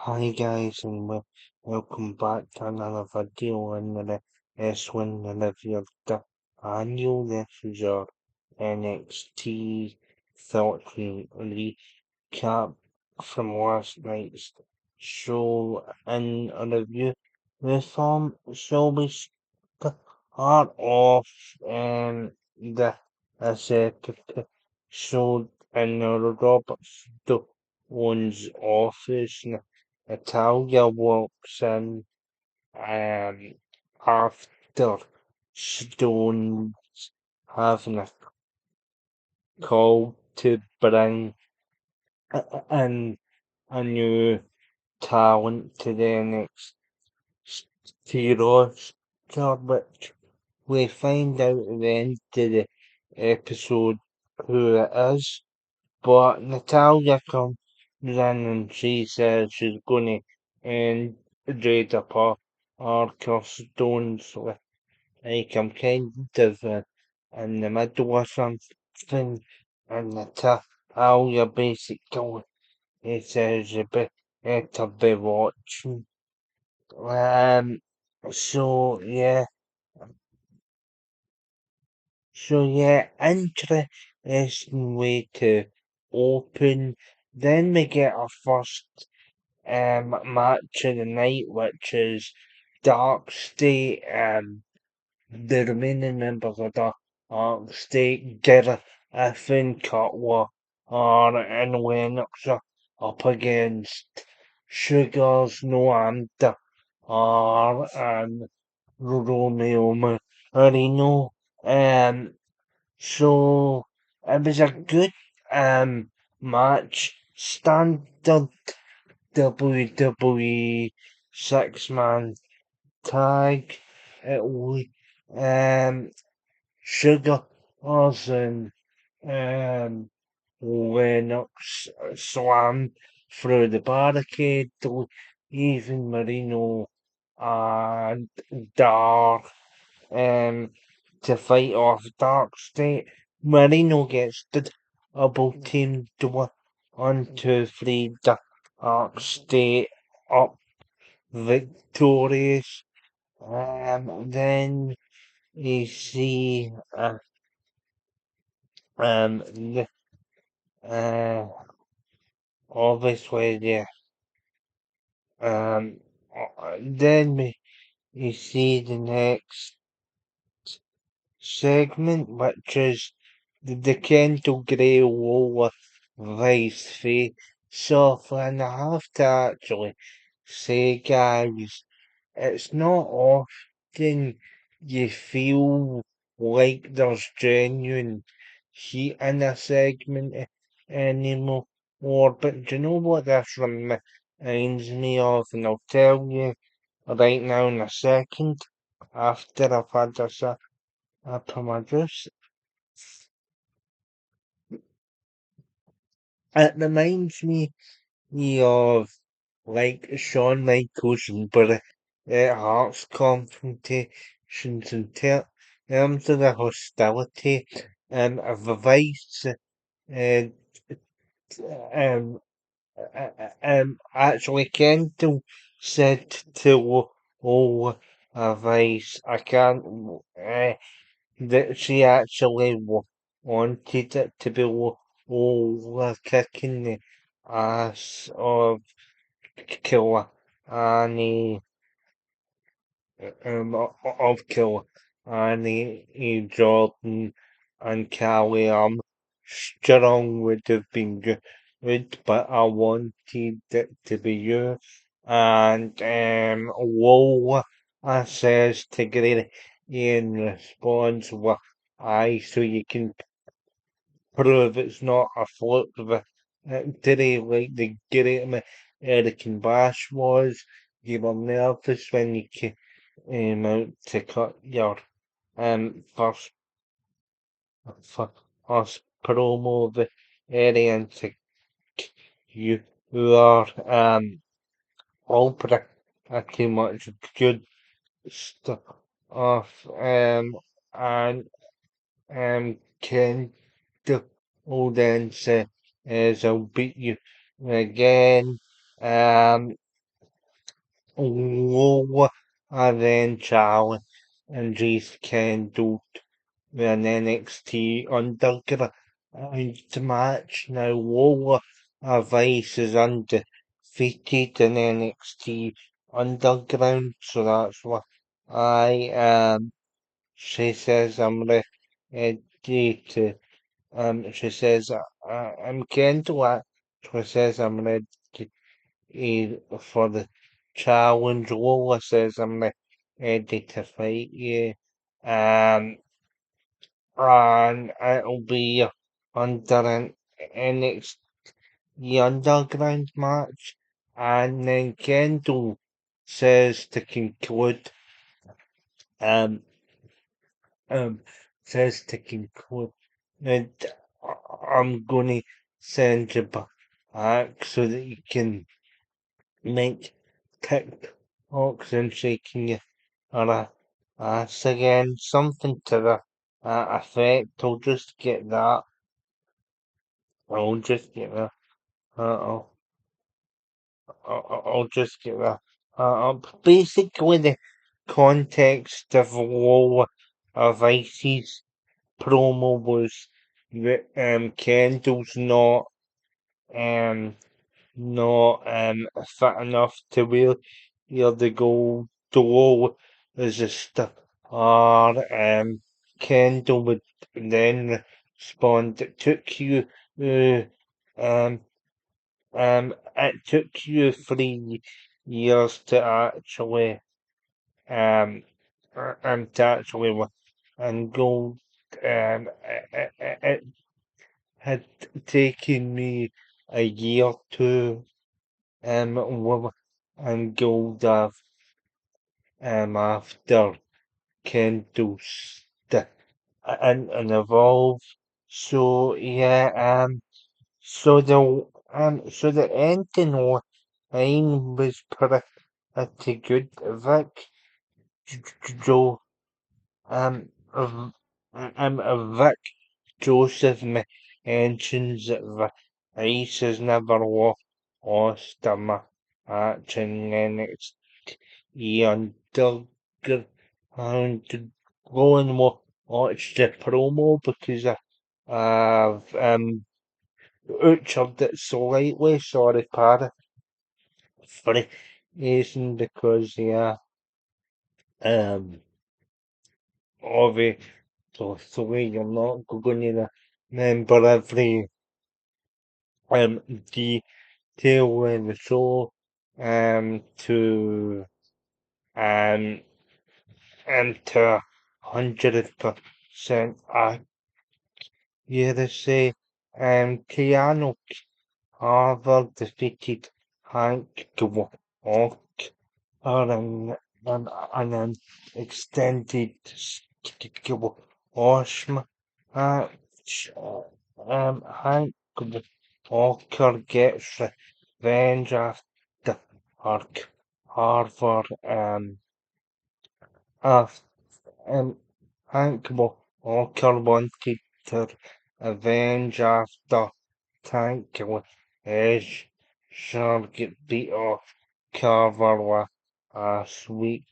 Hi guys and welcome back to another video in the S1 review of the annual episode NXT thoughts and recap from last night's show and a review. Shall we start off the executive showed in Robert Stone's office. Natalia walks in um, after Stone having a call to bring in a new talent to the NXT roster, which we find out at the end of the episode who it is. But Natalia comes in and she says she's going to end Jade apart or Stones like I'm kind of in the middle or something. And Natalia basically it says you better be watching. Um, so yeah, interesting way to open. Then we get our first match of the night, which is Dark State. The remaining members of the Dark State get a Finn Cutler or and Lennox up against Sugars No Anda or Romeo Marino. So it was a good match. Standard WWE six-man tag. It was um, Sugar and um, Lennox slam through the barricade. Even Marino and Dar um, to fight off Dark State. Marino gets the double team door on 2-3 Dark State up victorious. Then you see the, uh, obviously then you see the next segment, which is the Kendall Grey Lola Vice face off, and I have to actually say, guys, it's not often you feel like there's genuine heat in a segment anymore. But do you know what this reminds me of? And I'll tell you right now in a second after I've had this up on my juice. It reminds me of like Shawn Michaels and Bret Hart's confrontations in terms of the hostility of the Vice uh, um, actually Kendall said to Vice, I can't that she actually wanted it to be kicking the ass of Killer Annie of Killer Annie Jordan and Callie Strong would have been good, but I wanted it to be you. And Lola says to Grady in response, well, aye, so you can prove it's not a fluke. Today, like the great Eric and Bash was, you were nervous when you came out to cut your first first promo of the area and to you are all pretty much good stuff. And Ken the old say is I'll beat you again. Lola and then Charlie and Jace Kendall with an NXT Underground match. Now Lola Vice is undefeated in NXT Underground, so that's why she says I'm ready to she says I'm Kendall actually says I'm ready for the challenge. Lola says I'm ready to fight you. Um, and it'll be under an NXT Underground match. And then Kendall says to conclude, um, um, says to conclude that I'm gonna send you back so that you can make TikToks and shaking your ass again, something to the effect. I'll just get that. I'll, I'll just get that. Basically, the context of Lola of Icy's promo was that Kendall's um not fit enough to wear the gold glow as a star. Kendall would then respond, uh, um, it took you 3 years um, to actually win and gold. It had taken me a year to win and gold after Kendall's and evolve. So yeah, so the ending line was pretty good. Joe, Vic Joseph mentions that Ice has never lost a match in NXT Underground. Go and watch the promo because I've butchered it slightly. Sorry, paraphrasing because yeah, um, obviously you're not going to remember every detail in the show to um to 100% accuracy. Keanu Harvard defeated Hank Walk an, an extended Oshma match. Hank Walker gets revenge after Harvard after Hank Walker wanted to avenge after Tank Edge get beat off Carver last week.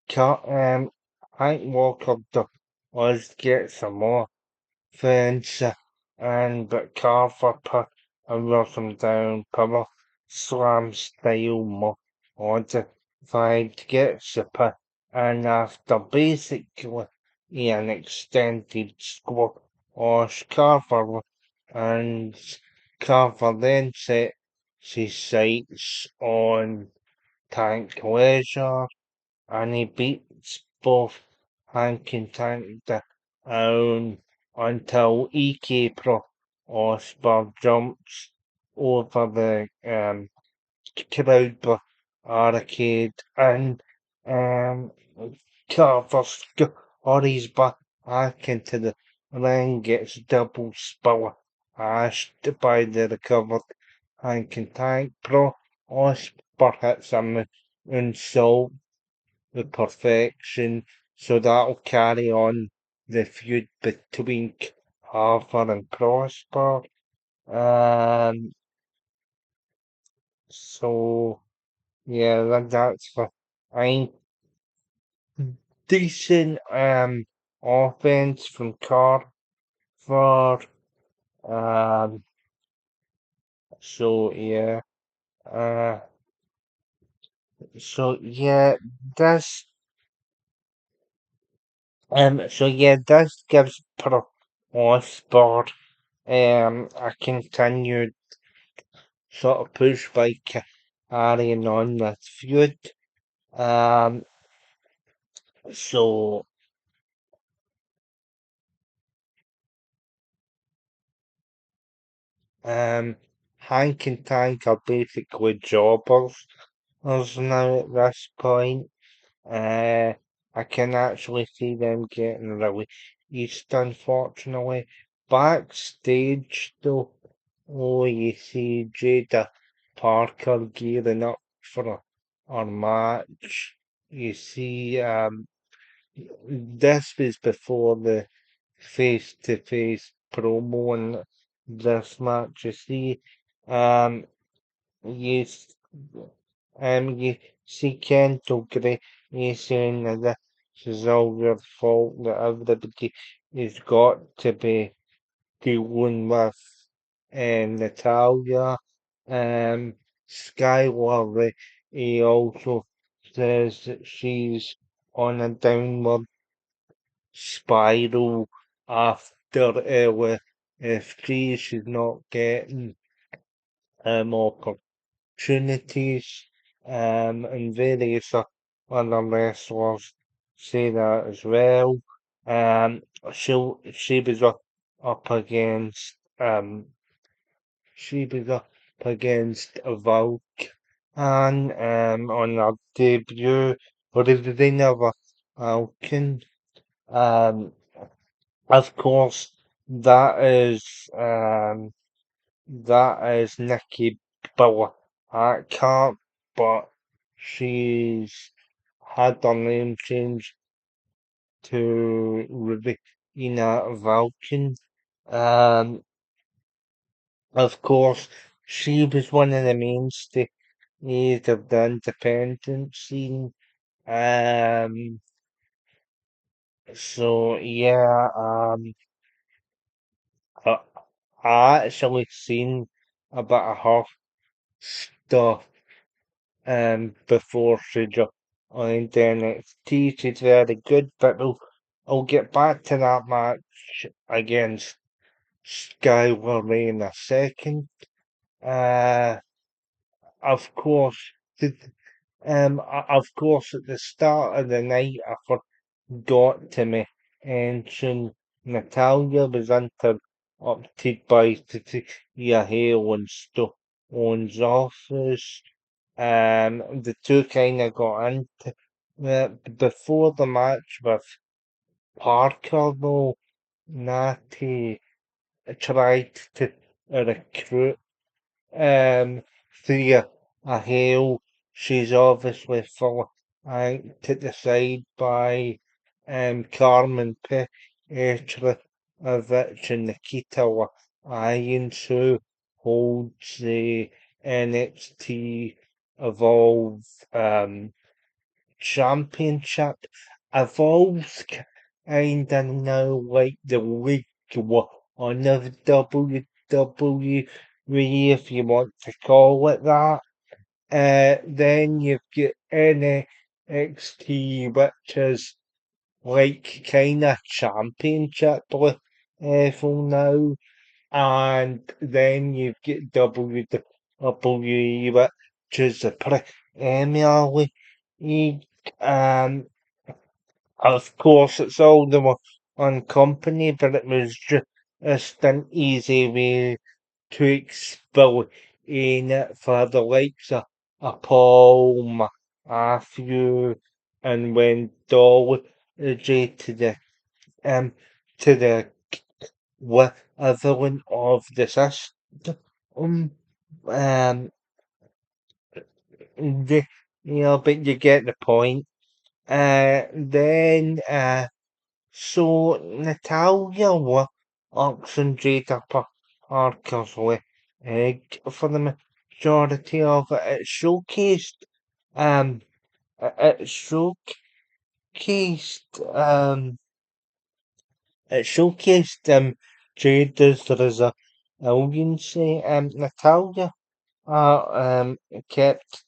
Hank Walker does get some more fence but Carver put a welcome down power slam style modified gets the pin and after basically an extended squad Osh Carver and Carver then sets his sights on Tank Leisure and he beats both Hank and Tank down until EK Pro Oscar jumps over the crowd arcade and um, Carver's his back into the ring gets double splashed by the recovered Hank and Tank Pro Oscar hits him and so the perfection, so that'll carry on the feud between Harper and Prosper. Um, So yeah, that's for I decent offense from Carver. Um, so yeah, uh, so yeah, this this gives Pearl Osborne a continued sort of push by carrying on this feud. Um, so um, Hank and Tank are basically jobbers as now at this point. Uh, I can actually see them getting released, unfortunately. Backstage, though, oh, you see Jada Parker gearing up for a match. You see, this was before the face-to-face promo and this match. You see, um, you s- you see Kento Gray saying that this is all your fault, that everybody has got to be dealing with Natalia. Skylar, he also says that she's on a downward spiral after LFG. She's not getting opportunities, and various other wrestlers say that as well. Um, she was she was up against Volk and on her debut, but they never Falcon. Um, of course, that is Nikki Bella Hartcart, but she's had her name changed to Ravina Vulcan. Um, of course, she was one of the mainstays of the independent scene. Um, so yeah, I, I actually seen a bit of her stuff before she joined NXT. She's very good, but I'll get back to that match against Skylar Ray in a second. Uh, of course, of course, at the start of the night, I forgot to mention Natalia was interrupted by Tia Hale and Stone's office. The two kind of got into before the match with Parker, though. Natty tried to recruit Thea Hale. She's obviously fallen to the side by Carmen Petra, and Nikita Lyons, who holds the NXT Evolve Championship. Evolve's kinda now like the League One of WWE, if you want to call it that. Then you've got NXT, which is like kind of championship level now, and then you've got WWE, which is the Premier League. Um, of course, it's all the one company, but it was just an easy way to explain it for the likes of Paul Matthew and when J um to the withering of the system. Um, the, but you get the point. Then so Natalia works on Jada Parker's leg for the match. majority of it. Um, it um, Jada's resiliency. Natalia, kept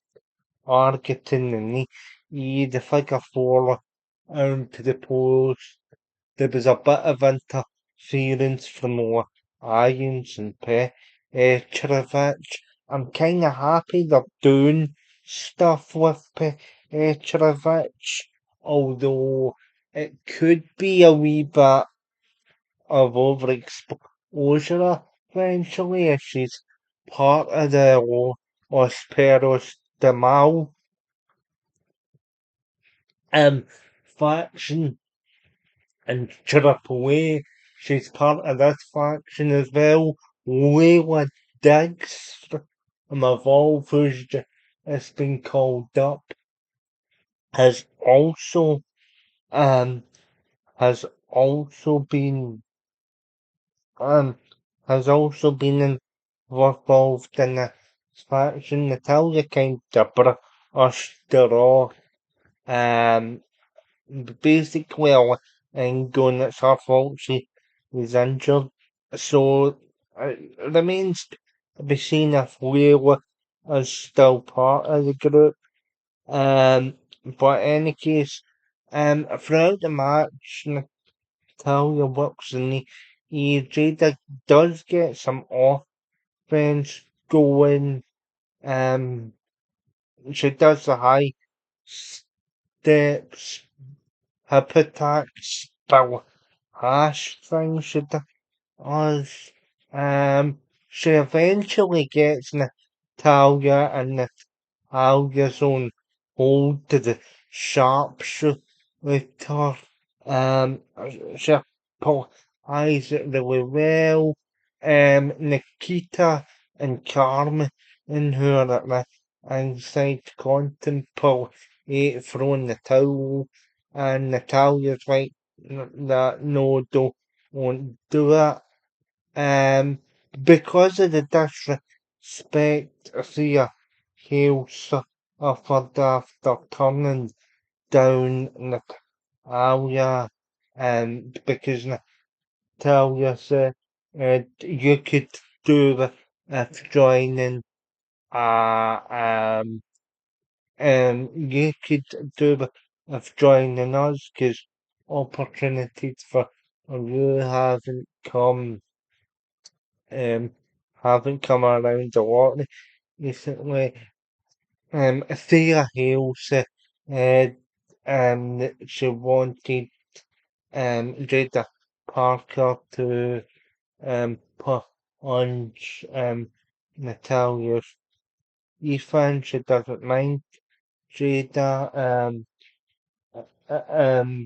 targeting the figure four to the post. There was a bit of interference from Lions and Petrovic. I'm kind of happy they're doing stuff with Petrovic, although it could be a wee bit of overexposure eventually if she's part of the Osperos de Mal faction and Triple she's part of this faction as well. Layla Diggs from Evolve, has been called up, has also um has also been um has also been involved in the faction. Natalia kind of brushed her off. Um, basically, and going it's her fault she was injured. So it remains to be seen if Layla is still part of the group. But in any case, throughout the match, Natalia works in the Jada does get some offense going. Um, she does the high steps, hip attacks, spell hash thing she does. She eventually gets Natalia and Natalia's own hold to the sharpshooter. Um, she applies it really well. Nikita and Carmen who are at the inside contemplate throwing the towel, and Natalia's like, that no, won't do it. Um, because of the disrespect, Thea Hales suffered after turning down Natalia, because Natalia said you could do with joining, uh, um, you could do with joining us, because opportunities for you um, haven't come around a lot recently. Thea Hale said that she wanted Jada Parker to punch Natalia's Ethan. She doesn't mind Jada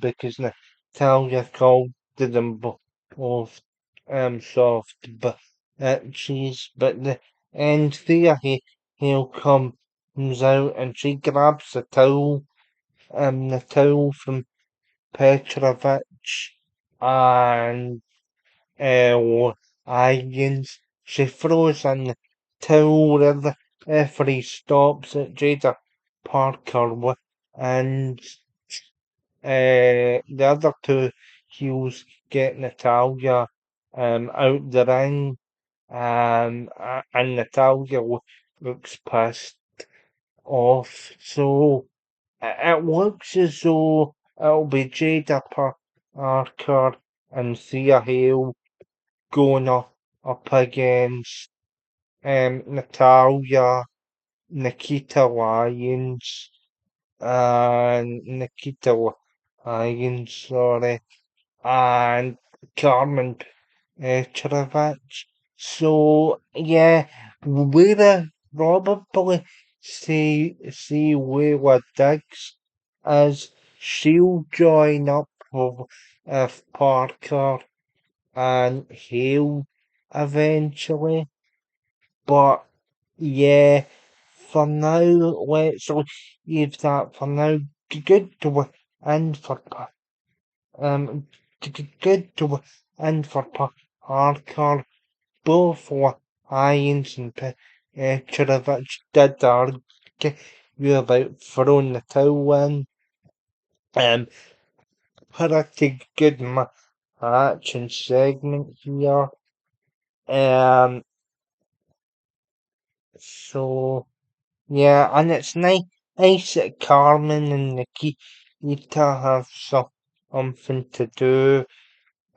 because Natalia called them both soft but cheese, but the end Thea Hale comes out and she grabs the towel from Petrovic and Irons. She throws in the towel and the referee stops it. Jada Parker and the other two heels get Natalia out the ring, and Natalia looks pissed off. So it looks as though it'll be Jada Parker and Thea Hale going up against Natalia, Nikita Lyons, and sorry, and Carmen Petrovic. So yeah, we'll probably see Wayla Diggs as she'll join up with Parker and Hale eventually. But yeah, for now, let's leave that for now. Good to end for um, good to end for Parker, both for Lions and should have did argue you about throwing the towel in. Um, pretty good match and segment here. Um, so yeah, and it's nice that Carmen and Nikita have something to do.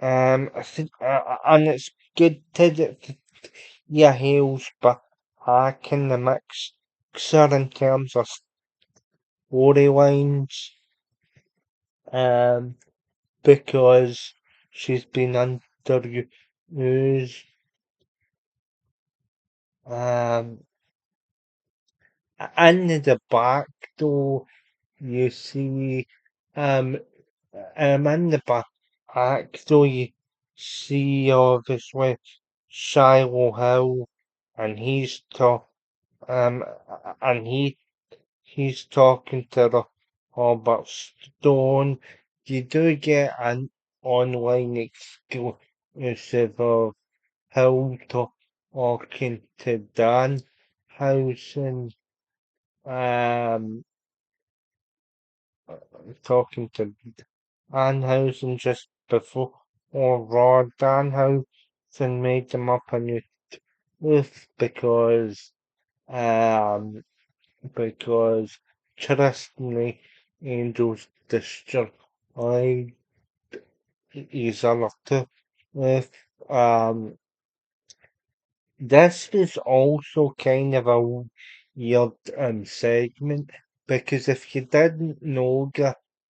I think, and it's good that yeah, heels back in the mix, in terms of storylines. Um, because she's been underused. Um, and in the back though, you see, um, in the back though, you see obviously Shiloh Hill, and um, and he's talking to the Robert Stone. You do get an online exclusive of how talking to Dan Housen, um, talking to Danhausen just before Raw. Danhausen made them up a new truth because trust me, Angels destroyed his other with this was also kind of a weird segment because if you didn't know,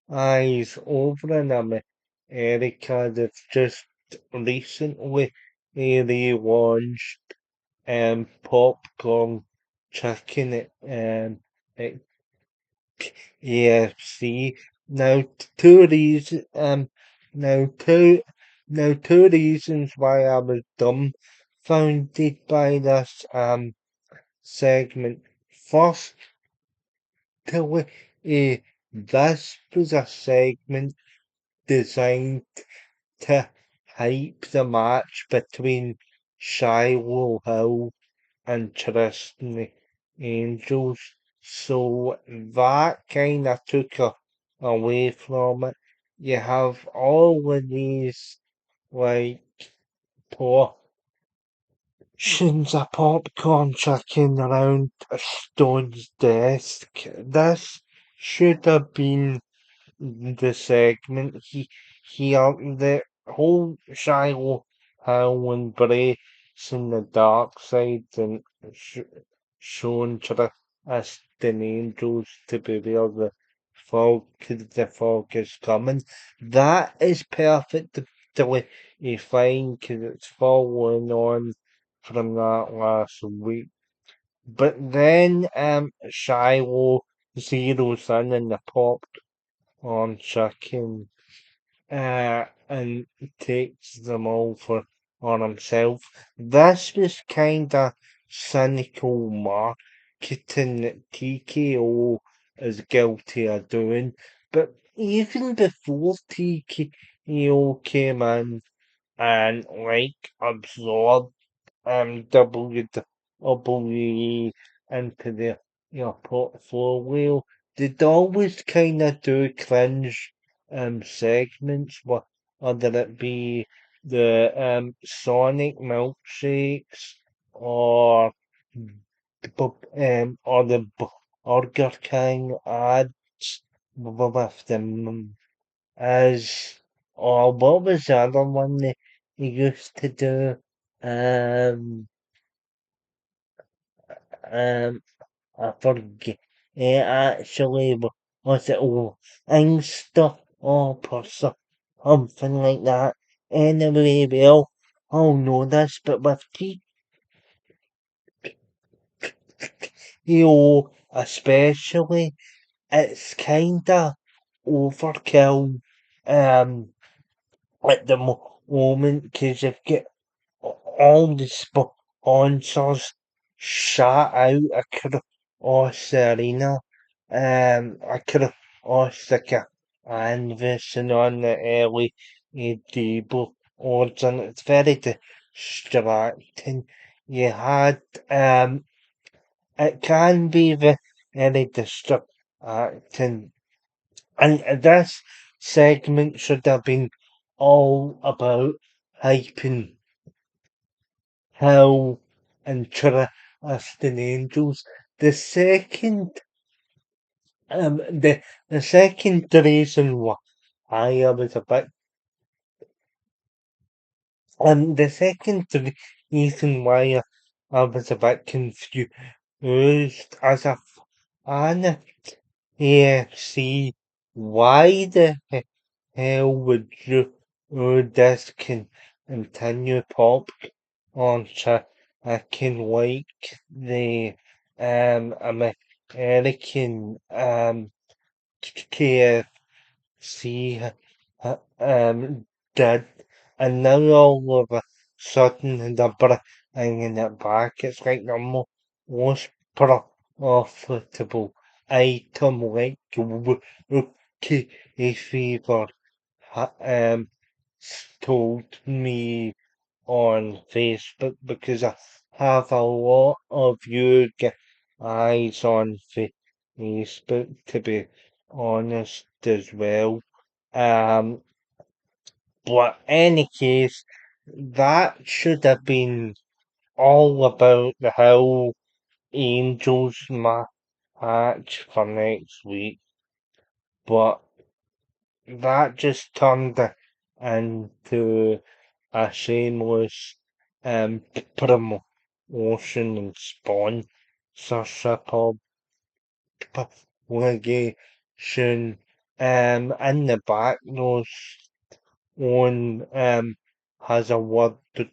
guys, over in America, they've just recently relaunched popcorn chicken at KFC. Now, two reasons. Now two reasons why I was dumbfounded by this segment. First, this was a segment designed to hype the match between Shiloh Hill and Tristan Angels. So that kind of took away from it. You have all of these like portions of popcorn chucking around a Stone's desk. This should have been the segment. The whole Shiloh Hill embracing the dark side and showing us the angels to be where the fog is coming. That is perfectly fine because it's following on from that last week. But then Shiloh zeroes in the pop on chicken and takes them all on himself. This was kinda cynical marketing that TKO is guilty of doing. But even before TKO came in and like absorbed WWE into their portfolio, they'd always kind of do cringe segments, whether it be the Sonic milkshakes or the Burger King ads with them as or what was the other one they used to do? Um um I forget. Actually, was it Inkster or something like that? Anyway, well, I'll know this, but with TKO especially, it's kinda overkill um at the moment because you've got all the sponsors shot out across the arena. Across the canvas and on the LED boards, and it's very distracting. You had it can be very distracting. And this segment should have been all about hyping hell and trusting angels. The second, um, the the second reason why I was a bit, the second reason why I was a bit confused as a fan of AFC, why the hell would you this continue pop on I can like the American KFC did, and now all of a sudden they're bringing it back. It's like the most profitable item, like rookie fever told me on Facebook, because I have a lot of you guys on Facebook, to be honest, as well. Um, but any case, that should have been all about the Hell Angels match for next week, but that just turned into a shameless promotion and sponsorship obligation. In the back, those one has a word to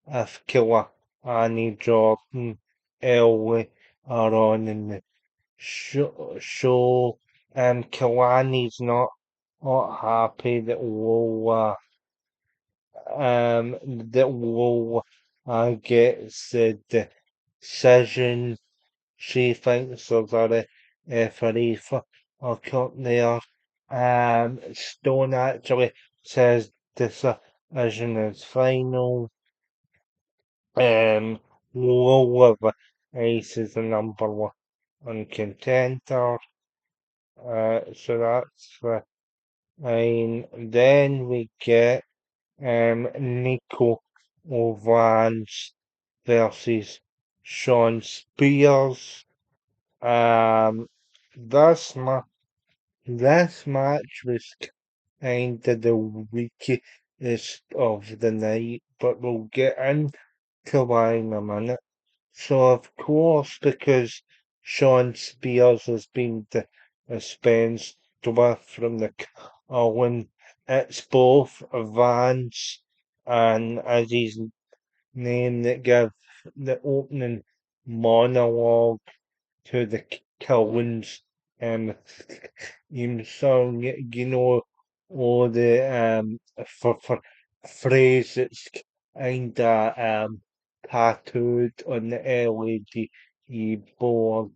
if Killer Annie Jordan early on in the show. Killarney's not happy that Lola gets the decision. She thinks there's a referee for a cut there. Stone actually says decision is final. Um, Lola Ace is the number one contender. So that's fine. Then we get Nico Ovans versus Sean Spears. Um, this this match was kind of the weakest of the night, but we'll get into why in a minute. So of course, because Sean Spears has been dispensed with from the Owen, it's both Vance and as his name that give the opening monologue to the Cowan's theme song. You know, all the for phrase that's kinda tattooed on the LED board.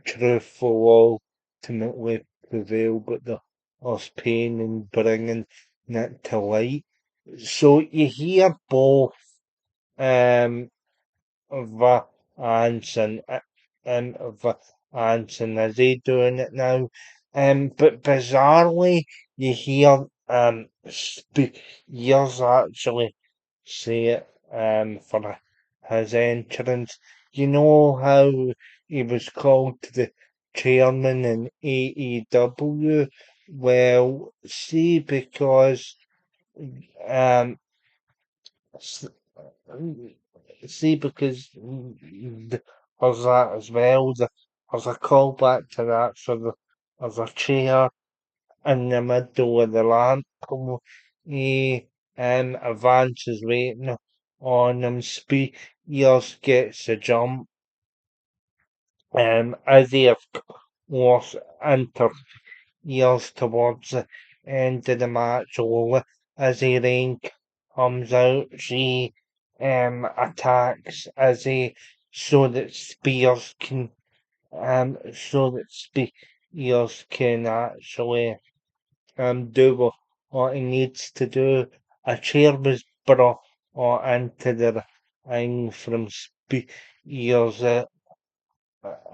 Truth will ultimately prevail, but there's pain in bringing it to light. So you hear both um Anson and Anson, are they doing it now? But bizarrely, you hear Spears actually say it for his entrance. You know how he was called to the chairman in AEW? Well, see, because um, s- because there's that as well. There's a callback to that. So there's a chair in the middle of the lamp. He advances waiting on him. Spears gets a jump. As he of course enters years towards the end of the match, or as Elaine comes out, she attacks Izzy so that Spears can actually do what he needs to do. A chair was brought into the ring from Spears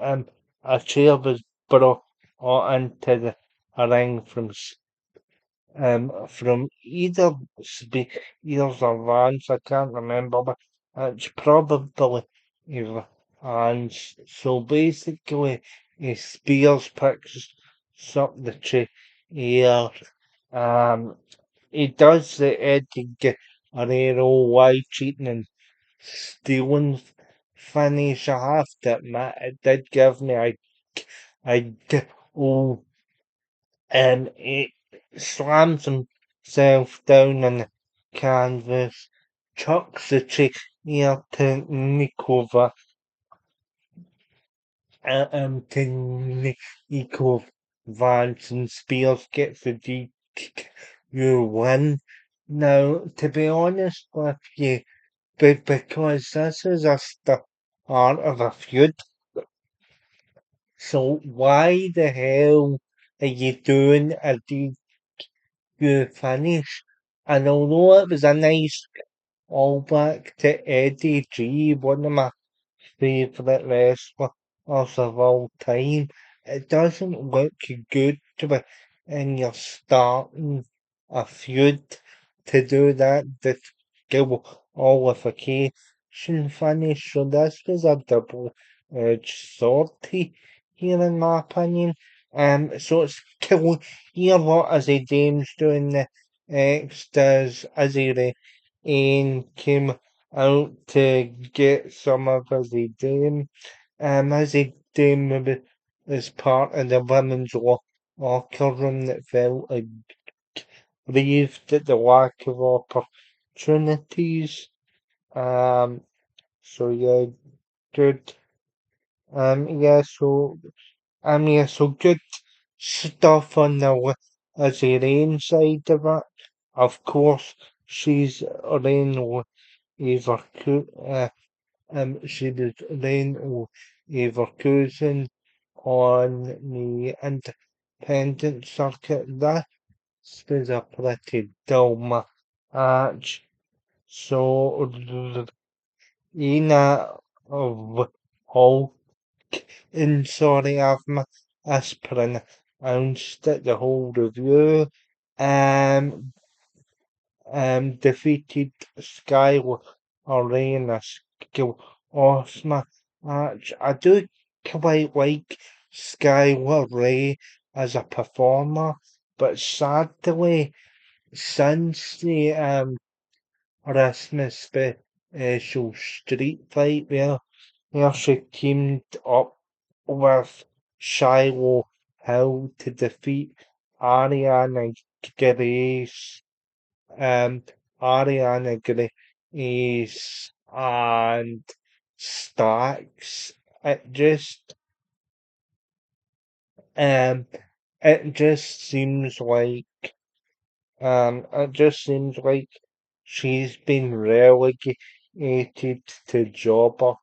um, a chair was brought into the ring from either Spears or Vance, I can't remember, but it's probably either. And so basically, Spears picks up the chair. Um, he does the Eddie Guerrero why cheating and stealing finish. I have to admit, it did give me oh, and he slams himself down on the canvas, chucks the chair to Nico Vance, and Spears gets the DQ win. Now, to be honest with you, because this is a start of a feud, so why the hell are you doing a DQ finish? And although it was a nice callback to Eddie G, one of my favourite wrestlers of all time, it doesn't look good to be in your starting a feud to do that disqualification finish. So this was a double-edged sword here in my opinion. So it's cool here what Izzy James doing the next as Ian came out to get some of Izzy Dame. Izzy Dame maybe is part of the women's locker room that felt aggrieved at the lack of opportunities. Um, so yeah, good. Yeah, so good stuff on the Izzy Rain side of it. Of course, she's Rain Leverkusen. She was then Leverkusen on the independent circuit. That was a pretty dull match. So, Ina of Hulk, and sorry, I've mispronounced it the whole review. Um, defeated Skylar Arena skill Osma match. I do quite like Skylar Ray as a performer, but sadly, since the Christmas special street fight where she teamed up with Shiloh Hill to defeat Ariana Grace um, Ariana Grace and Stacks. It just, um, it just seems like, it just seems like she's been relegated to jobber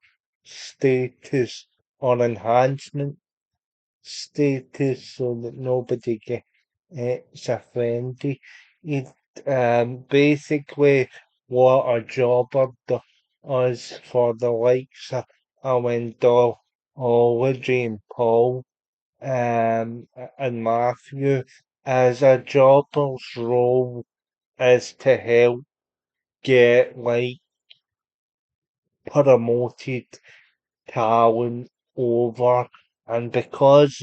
status or enhancement status so that nobody gets offended. It basically what a jobber does for the likes of Owen Ology and Paul and Matthew as a jobber's role is to help get like promoted talent over and because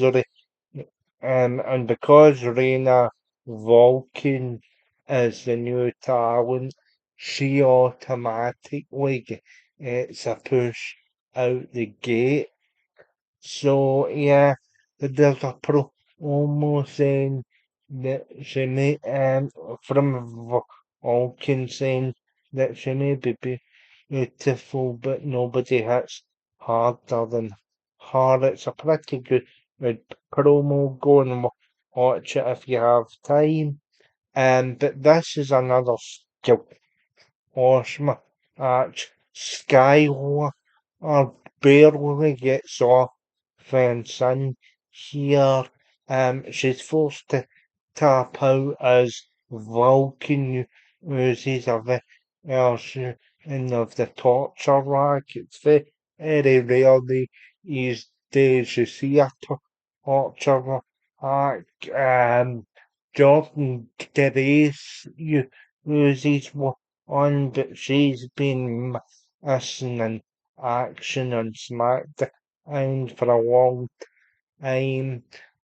Reina Vulcan is the new talent, she automatically gets a push out the gate. So yeah, there's a promo saying that she may from Vulcan saying that she may be beautiful, but nobody hits harder than her. It's a pretty good promo. Go and watch it if you have time. But this is another skill Osma at Skylar barely gets off fence in here. She's forced to tap out as Vulcan uses a version of the torture rack. It's very rarely used Did you see a torture act? Jordan Grace uses one, but she's been missing in action on SmackDown for a long time.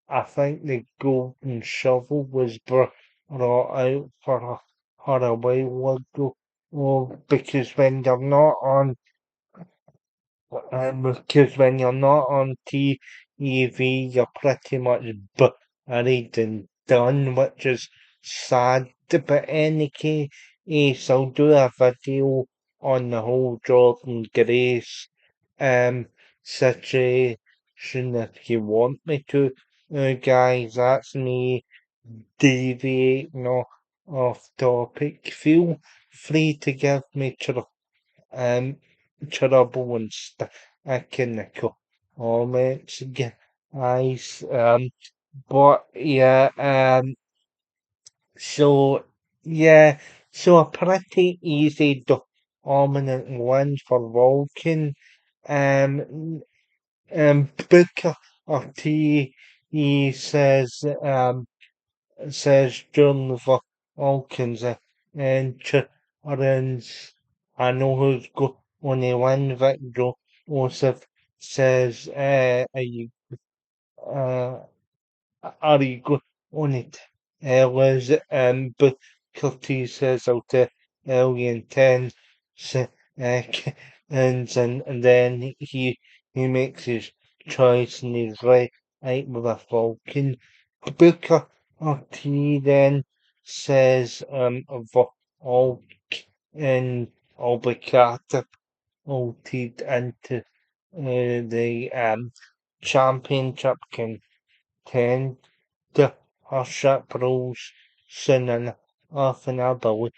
I think the golden shovel was brought out for her a while ago. Well, because when you're not on because when you're not on TV, you're pretty much buried and done, which is sad. But any case, I'll do a video on the whole Jordan Grace situation if you want me to. Guys, that's me deviating off topic. Feel free to give me um, trouble and stuck in the comments, guys. But yeah, so yeah, so a pretty easy dominant win for Vulcan. Um, Booker T, he says during the Vulcans entrance, I know who's only one Vic Joseph says, uh, are you on it? Was but Curtis says I'll tell you in 10 and then he makes his choice and he's right with a Falcon. Booker T then says all in all be catapulted into the championship contender Hardship rules soon enough, and I believe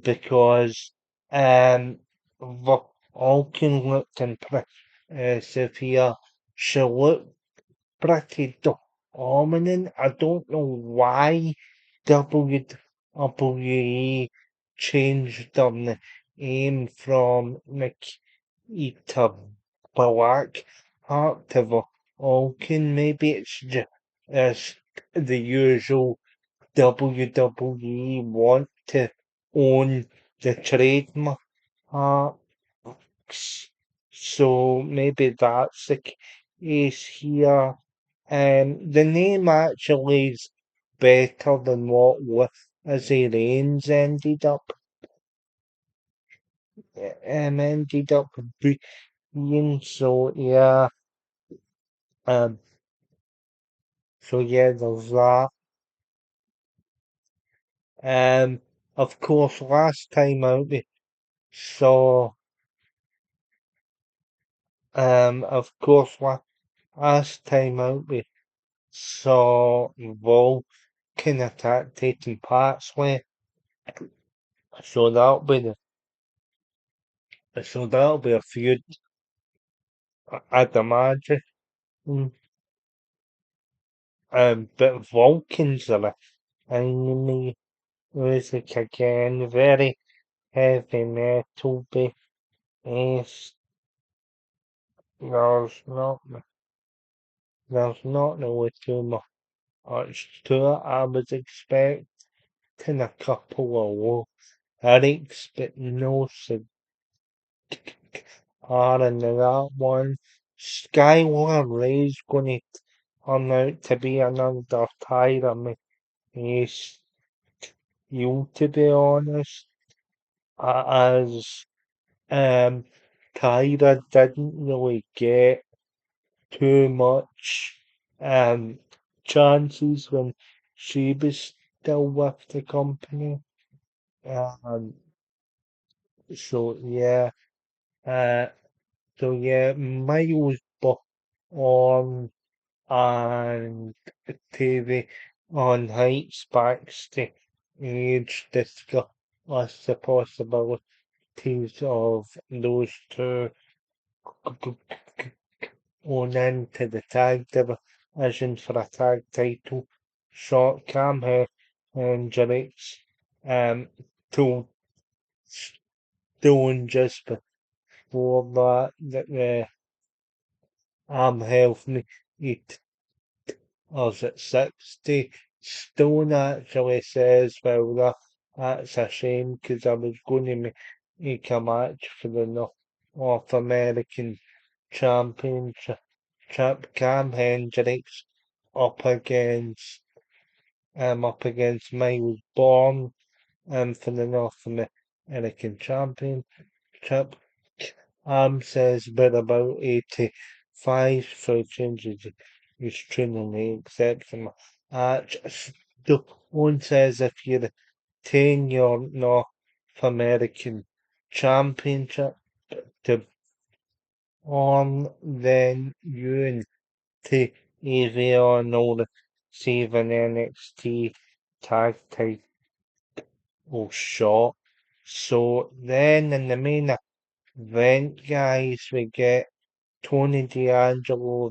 because Vulcan looked impressive here. She looked pretty dominant. I don't know why WWE changed the name from Nikita Black Heart to Vulcan. Maybe it's just the usual WWE want to own the trademark. So maybe that's the case here. The name actually is better than what Lizzie Reigns ended up being. Um, so yeah, there's that. Of course, last time out we saw, of course, last time out we saw Vulcan attack Tatum Paxley. So that'll be a feud, I'd imagine. But Vulcans are a enemy music again, very heavy metal based. There's not there's not really too much to it. I was expecting a couple of lyrics, but no cigar in that one. Skylar Ray's gonna turn out to be another tyrant. He's you, to be honest, as um, Tyra didn't really get too much um, chances when she was still with the company. Um, so yeah, uh, Miles on and TV on Heights backstage discuss the possibilities of those two going into the tag division for a tag title shot. Cam Hendricks um, told Stone just before that I'm healthy. It was at 60. Stone actually says, well, that's a shame because I was going to make a match for the North American Championship. Cam Hendricks up against Miles Bourne for the North American Championship. Says but about 85 for changes his training except for one says if you're 10 your North American Championship to then you and to Avion or save an NXT tag title shot. So then in the main event, guys, we get Tony D'Angelo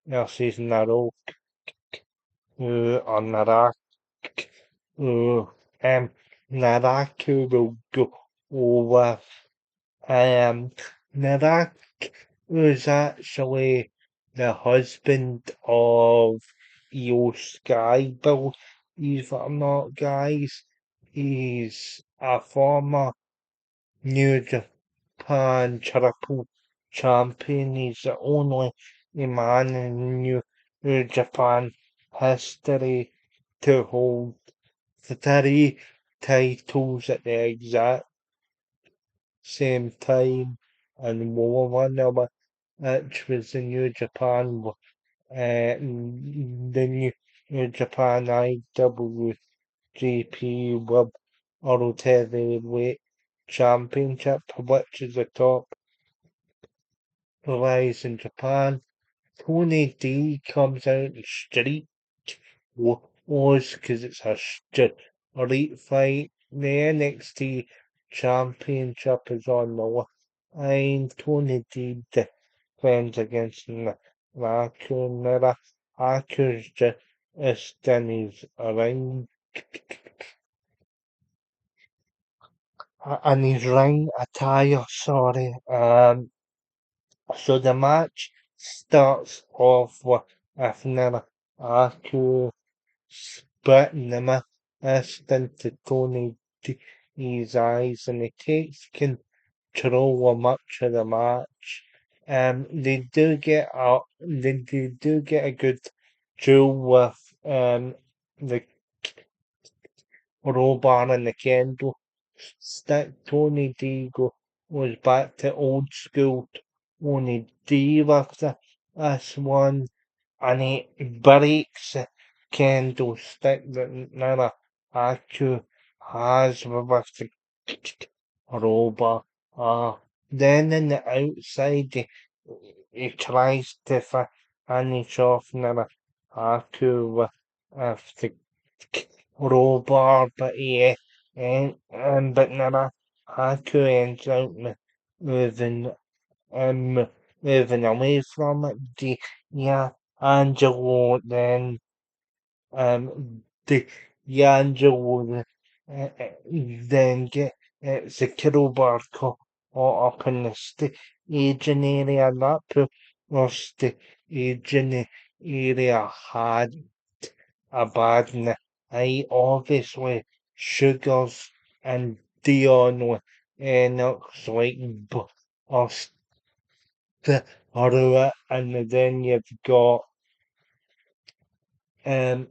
versus Narok, or Narak, uh, Naraku will go over. Um, Narak was actually the husband of Io Sky, believe it or not, guys. He's a former New Japan Triple Champion. He's the only man in New Japan history to hold the three titles at the exact same time, and one of which was the New Japan, New Japan IWGP World Heavyweight Championship, which is the top prize in Japan. Tony D comes out and street was because it's a street fight. The NXT Championship is on the line. Tony D defends against Naku. Naku's just in his ring. And his ring attire, sorry. So the match starts off with Aku spitting the mist into Tony D's eyes and he takes control of much of the match. They do get a good duel with the Robar and the Kendo stick. Tony D was back to old school Tony D with this one and he breaks the candlestick that Nara Aku has with the robot. Then in the outside, he tries to finish off Nara Aku with the robot, but but Nara Aku ends up moving moving away from it. Yeah, Angelo then the Angelo then get the crowbar caught up in the staging area. That plus the staging area had a bad night. Obviously, Sugars and Dion were Enoch's like bust the and then you've got and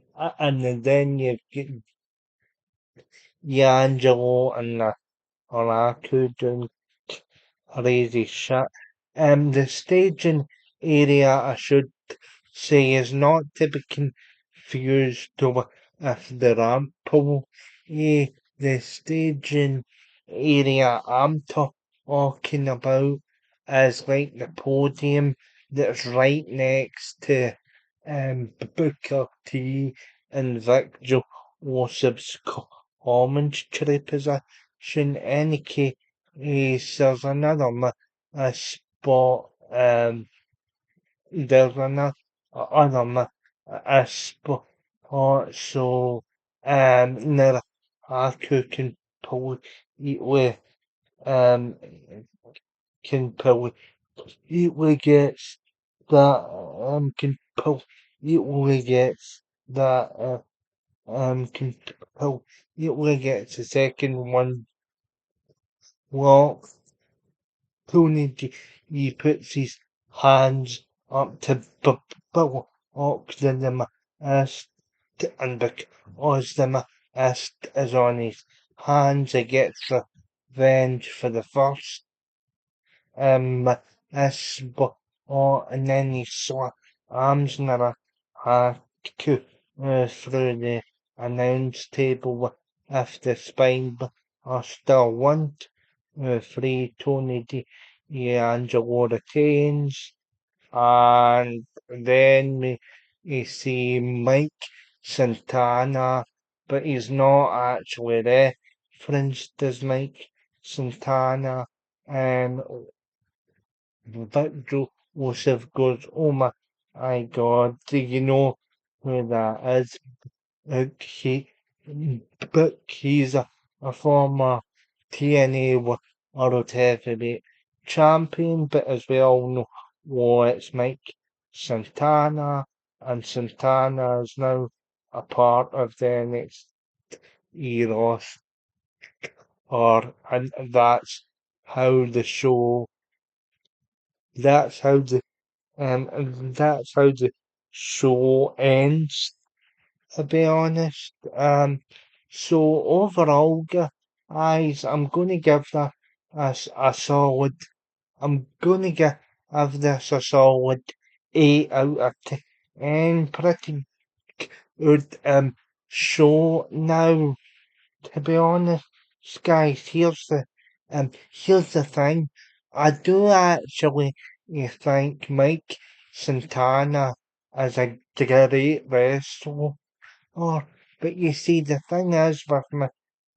then you've got D'Angelo and Oraku doing crazy shit. The staging area, I should say, is not to be confused with the ramp pool. The staging area I'm talking about is like the podium that's right next to Booker T and Vic Joseph's commentary position. Any case, there's another a spot. There's another other a spot. So now I can pull it with um completely gets that completely gets that completely gets the second one locked. Tony he puts his hands up to block them as and because the mist is on his hands, he gets revenge for the first as and then he saw arms never through the announce table if the spine are still want free Tony D'Angelo retains and then we see Mike Santana but he's not actually referenced as Mike Santana and but Joseph goes, oh my God, do you know who that is? He, but he's a former TNA World Heavyweight Champion, but as we all know, well, it's Mike Santana, and Santana is now a part of the NXT roster, and how the show, that's how the and that's how the show ends, to be honest. So overall, guys, I'm gonna give that a solid. I'm gonna give this a solid 8 out of 10. Pretty good show now. To be honest, guys, here's the thing. I do actually think Mike Santana is a great wrestler. But you see, the thing is with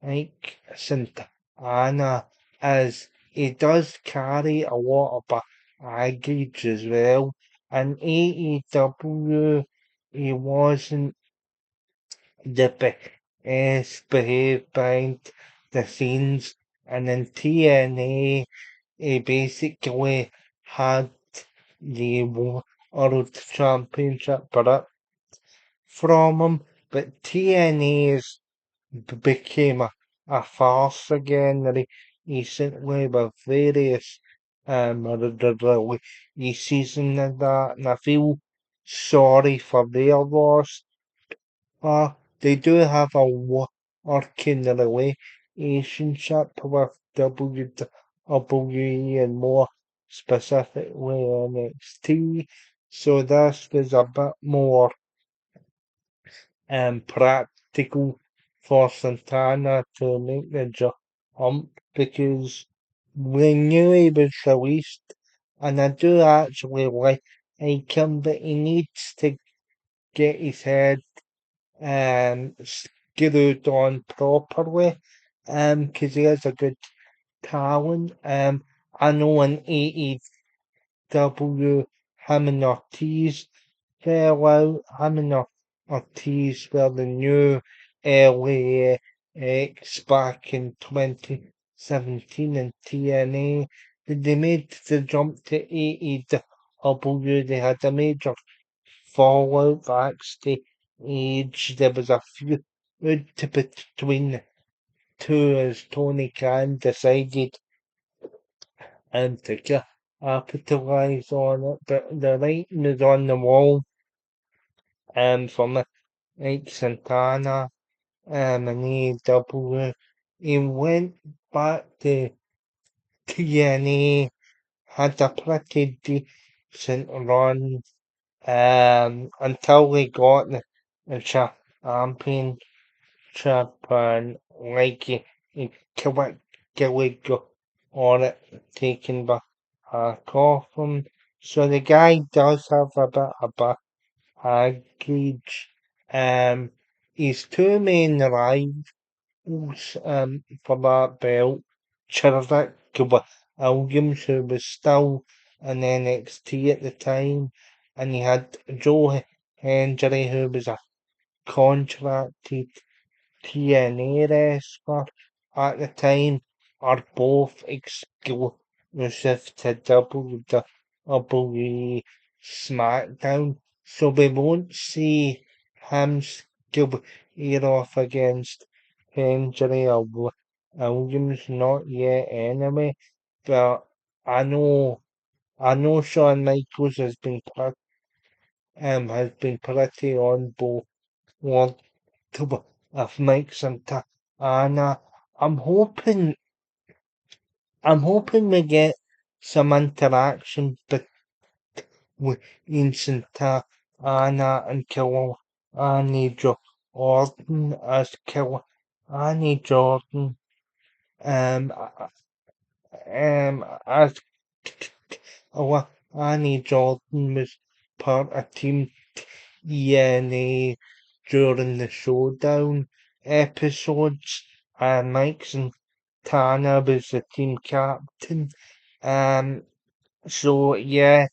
Mike Santana is he does carry a lot of baggage as well. In AEW, he wasn't the best behaved behind the scenes, and in TNA, he basically had the World Championship from him, but TNA's became a farce again recently with various WWE season and that, and I feel sorry for their loss. They do have a working relationship with WWE and more specifically NXT, so this was a bit more practical for Santana to make the jump because we knew he was released, and I do actually like him, but he needs to get his head screwed on properly, because he has a good talent. I know in AEW, him and Ortiz fell out. Him and Ortiz were the new LAX back in 2017 in TNA. When they made the jump to AEW, they had a major fallout backstage. There was a feud between the two as Tony Khan decided to capitalize on it, but the writing is on the wall from like Santana and AEW. He went back to TNA, had a pretty decent run until he got the championship and like he quickly on it taken back off him. So the guy does have a bit of baggage. His two main rivals for that belt, Chadwick Williams, who was still in NXT at the time, and he had Joe Hendry, who was a contracted TNA wrestler at the time, are both excluded exclusive to WWE SmackDown, so we won't see him square off against Hendry or Williams, not yet anyway. But I know, I know Shawn Michaels has been pretty on board of Mike Santana. I'm hoping I'm hoping we get some interaction between Santana and Killarney Jordan as Killarney Jordan um as Killarney Jordan was part of Team ENA during the Showdown episodes, and Mike Santana was the team captain. Um, so yeah,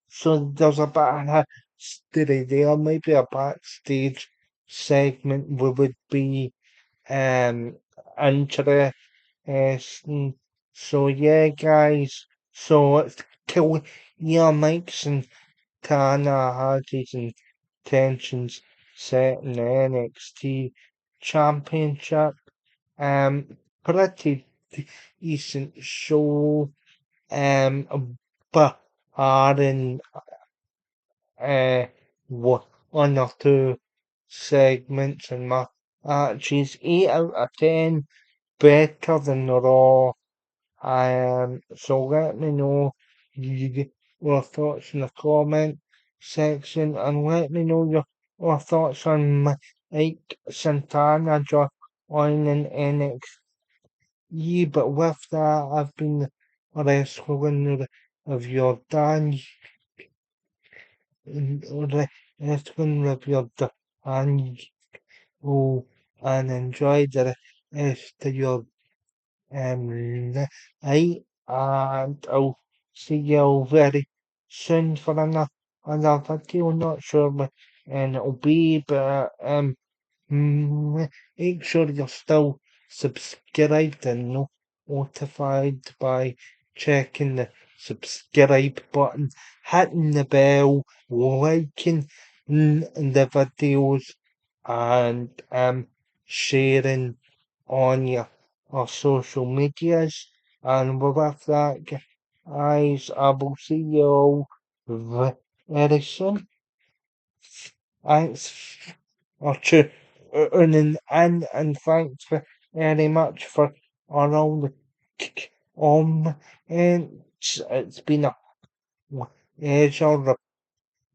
so there's a bit of history there, maybe a backstage segment would be um interesting. So yeah, guys, so it's cool. Yeah, Mike Santana has his intentions set in the NXT Championship. Pretty decent show. But adding uh, one or two segments and matches, 8 out of 10, better than Raw. So let me know your thoughts in the comment section, and let me know your thoughts on Mike Santana joining NXT. But with that, I've been the wrestling reviewer Dan, wrestling reviewer Dan, oh, and enjoy the rest of your night, and I'll see you very soon for another video. Not sure when it'll be, but make sure you're still subscribed and notified by checking the subscribe button, hitting the bell, liking the videos, and sharing on your social medias. And with that, guys, I will see you all very soon. Thanks for tuning in, and thanks very much for all the comments. It's been a pleasure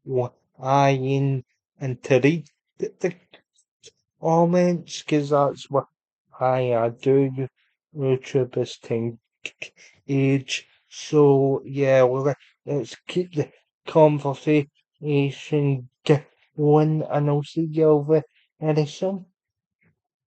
replying and to read the comments, because that's what I do. YouTube is age. So yeah, well, let's keep the conversation going, and I'll see you over very soon.